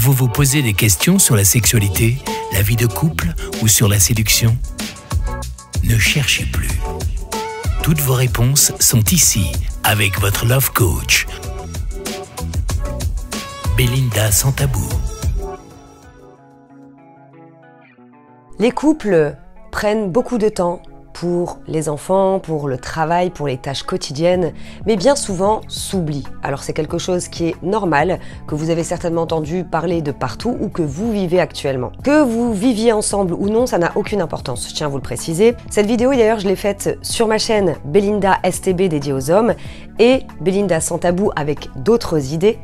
Vous vous posez des questions sur la sexualité, la vie de couple ou sur la séduction? Ne cherchez plus. Toutes vos réponses sont ici avec votre Love Coach, Belinda Sans Tabou. Les couples prennent beaucoup de temps pour les enfants, pour le travail, pour les tâches quotidiennes, mais bien souvent s'oublient. Alors c'est quelque chose qui est normal, que vous avez certainement entendu parler de partout ou que vous vivez actuellement. Que vous viviez ensemble ou non, ça n'a aucune importance, je tiens à vous le préciser. Cette vidéo d'ailleurs je l'ai faite sur ma chaîne Belinda STB dédiée aux hommes et Belinda Sans Tabou avec d'autres idées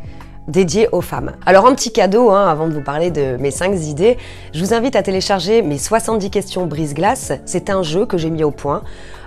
dédié aux femmes. Alors un petit cadeau, avant de vous parler de mes 5 idées, je vous invite à télécharger mes 70 questions brise-glace. C'est un jeu que j'ai mis au point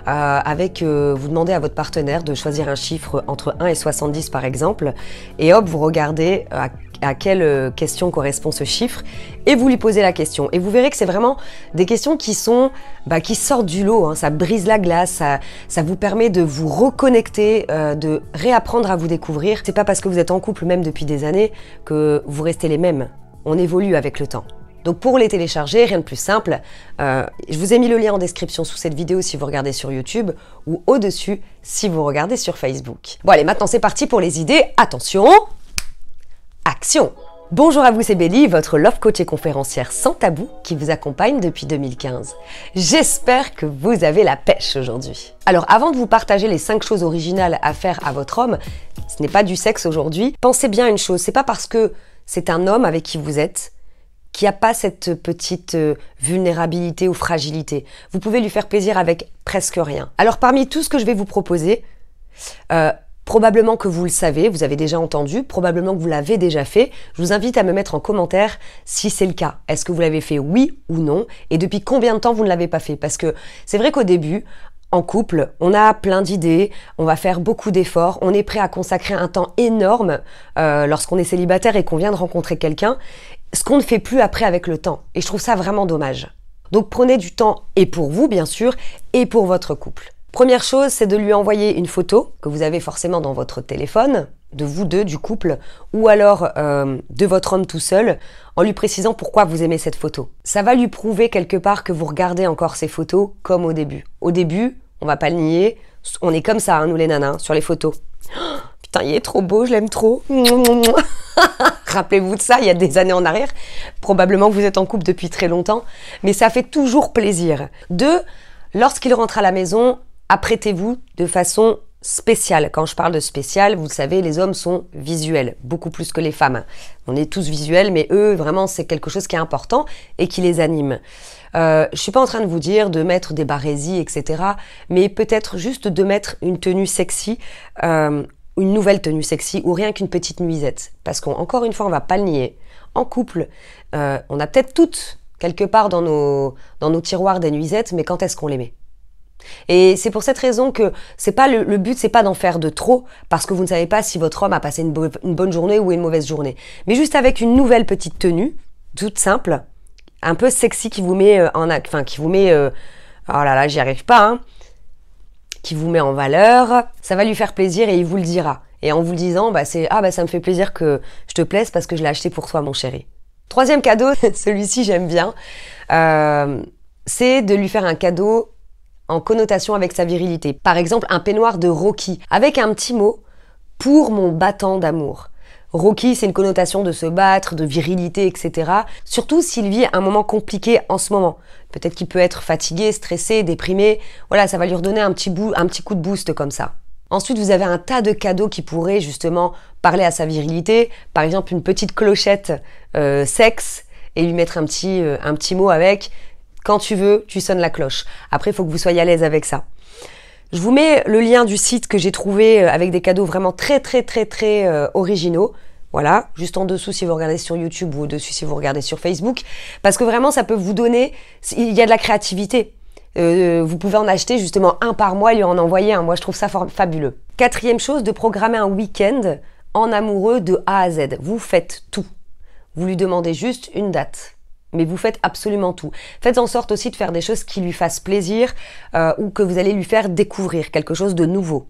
vous demandez à votre partenaire de choisir un chiffre entre 1 et 70 par exemple, et hop, vous regardez à quelle question correspond ce chiffre, et vous lui posez la question. Et vous verrez que c'est vraiment des questions qui sortent du lot, ça brise la glace, ça vous permet de vous reconnecter, de réapprendre à vous découvrir. C'est pas parce que vous êtes en couple, même depuis des années, que vous restez les mêmes. On évolue avec le temps. Donc pour les télécharger, rien de plus simple, je vous ai mis le lien en description sous cette vidéo si vous regardez sur YouTube, ou au-dessus si vous regardez sur Facebook. Bon allez, maintenant c'est parti pour les idées. Attention, action! Bonjour à vous, c'est Bélie, votre love coach et conférencière sans tabou qui vous accompagne depuis 2015. J'espère que vous avez la pêche aujourd'hui. Alors avant de vous partager les 5 choses originales à faire à votre homme, ce n'est pas du sexe aujourd'hui, pensez bien à une chose, c'est pas parce que c'est un homme avec qui vous êtes qu'il n'y a pas cette petite vulnérabilité ou fragilité. Vous pouvez lui faire plaisir avec presque rien. Alors parmi tout ce que je vais vous proposer, probablement que vous le savez, vous avez déjà entendu, probablement que vous l'avez déjà fait. Je vous invite à me mettre en commentaire si c'est le cas. Est-ce que vous l'avez fait oui ou non? Et depuis combien de temps vous ne l'avez pas fait? Parce que c'est vrai qu'au début, en couple, on a plein d'idées, on va faire beaucoup d'efforts, on est prêt à consacrer un temps énorme lorsqu'on est célibataire et qu'on vient de rencontrer quelqu'un, ce qu'on ne fait plus après avec le temps. Et je trouve ça vraiment dommage. Donc prenez du temps, et pour vous bien sûr, et pour votre couple. Première chose, c'est de lui envoyer une photo que vous avez forcément dans votre téléphone, de vous deux, du couple, ou alors de votre homme tout seul, en lui précisant pourquoi vous aimez cette photo. Ça va lui prouver quelque part que vous regardez encore ces photos comme au début. Au début, on va pas le nier, on est comme ça, nous les nanas, sur les photos. Oh, putain, il est trop beau, je l'aime trop. Rappelez-vous de ça, il y a des années en arrière. Probablement que vous êtes en couple depuis très longtemps, mais ça fait toujours plaisir. 2, lorsqu'il rentre à la maison, apprêtez-vous de façon spéciale. Quand je parle de spécial, vous le savez, les hommes sont visuels, beaucoup plus que les femmes. On est tous visuels, mais eux, vraiment, c'est quelque chose qui est important et qui les anime. Je suis pas en train de vous dire de mettre des barésies, etc., mais peut-être juste de mettre une tenue sexy, une nouvelle tenue sexy, ou rien qu'une petite nuisette. Parce qu'encore une fois, on va pas le nier. En couple, on a peut-être toutes, quelque part dans nos tiroirs des nuisettes, mais quand est-ce qu'on les met? Et c'est pour cette raison que c'est pas le but, c'est pas d'en faire de trop, parce que vous ne savez pas si votre homme a passé une bonne journée ou une mauvaise journée. Mais juste avec une nouvelle petite tenue, toute simple, un peu sexy, qui vous met oh là là, j'y arrive pas, qui vous met en valeur, ça va lui faire plaisir et il vous le dira. Et en vous le disant, ça me fait plaisir que je te plaise parce que je l'ai acheté pour toi, mon chéri. 3e cadeau, celui-ci j'aime bien, c'est de lui faire un cadeau en connotation avec sa virilité. Par exemple, un peignoir de Rocky, avec un petit mot pour mon battant d'amour. Rocky, c'est une connotation de se battre, de virilité, etc. Surtout s'il vit un moment compliqué en ce moment. Peut-être qu'il peut être fatigué, stressé, déprimé. Voilà, ça va lui redonner un petit coup de boost comme ça. Ensuite, vous avez un tas de cadeaux qui pourraient justement parler à sa virilité. Par exemple, une petite clochette sexe et lui mettre un petit mot avec. Quand tu veux, tu sonnes la cloche. Après, il faut que vous soyez à l'aise avec ça. Je vous mets le lien du site que j'ai trouvé avec des cadeaux vraiment très originaux. Voilà, juste en dessous si vous regardez sur YouTube ou au-dessus si vous regardez sur Facebook. Parce que vraiment, ça peut vous donner... Il y a de la créativité. Vous pouvez en acheter justement un par mois et lui en envoyer un. Moi, je trouve ça fabuleux. 4e chose, de programmer un week-end en amoureux de A à Z. Vous faites tout. Vous lui demandez juste une date. Mais vous faites absolument tout. Faites en sorte aussi de faire des choses qui lui fassent plaisir ou que vous allez lui faire découvrir quelque chose de nouveau.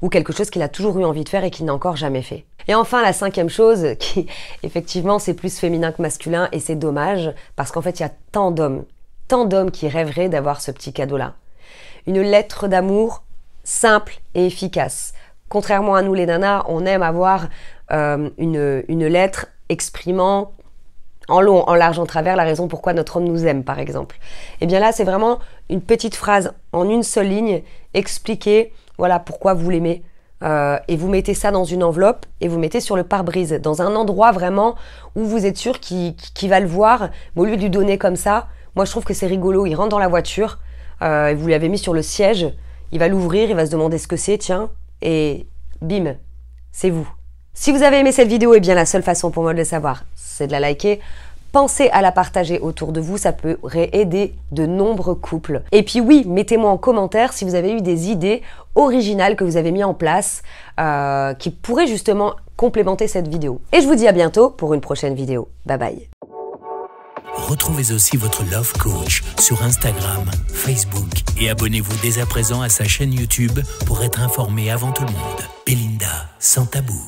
ou quelque chose qu'il a toujours eu envie de faire et qu'il n'a encore jamais fait. Et enfin, la 5e chose, qui effectivement c'est plus féminin que masculin et c'est dommage parce qu'en fait il y a tant d'hommes qui rêveraient d'avoir ce petit cadeau-là. Une lettre d'amour simple et efficace. Contrairement à nous les nanas, on aime avoir une lettre exprimant en long, en large, en travers la raison pourquoi notre homme nous aime par exemple. Et bien là c'est vraiment une petite phrase en une seule ligne, expliquer voilà pourquoi vous l'aimez. Et vous mettez ça dans une enveloppe et vous mettez sur le pare-brise, dans un endroit vraiment où vous êtes sûr qu'il va le voir. Mais au lieu de lui donner comme ça, moi je trouve que c'est rigolo, il rentre dans la voiture, et vous l'avez mis sur le siège, il va l'ouvrir, il va se demander ce que c'est, tiens, et bim, c'est vous. Si vous avez aimé cette vidéo, eh bien la seule façon pour moi de le savoir, c'est de la liker. Pensez à la partager autour de vous, ça pourrait aider de nombreux couples. Et puis oui, mettez-moi en commentaire si vous avez eu des idées originales que vous avez mis en place, qui pourraient justement complémenter cette vidéo. Et je vous dis à bientôt pour une prochaine vidéo. Bye bye. Retrouvez aussi votre Love Coach sur Instagram, Facebook et abonnez-vous dès à présent à sa chaîne YouTube pour être informé avant tout le monde. Belinda, sans tabou.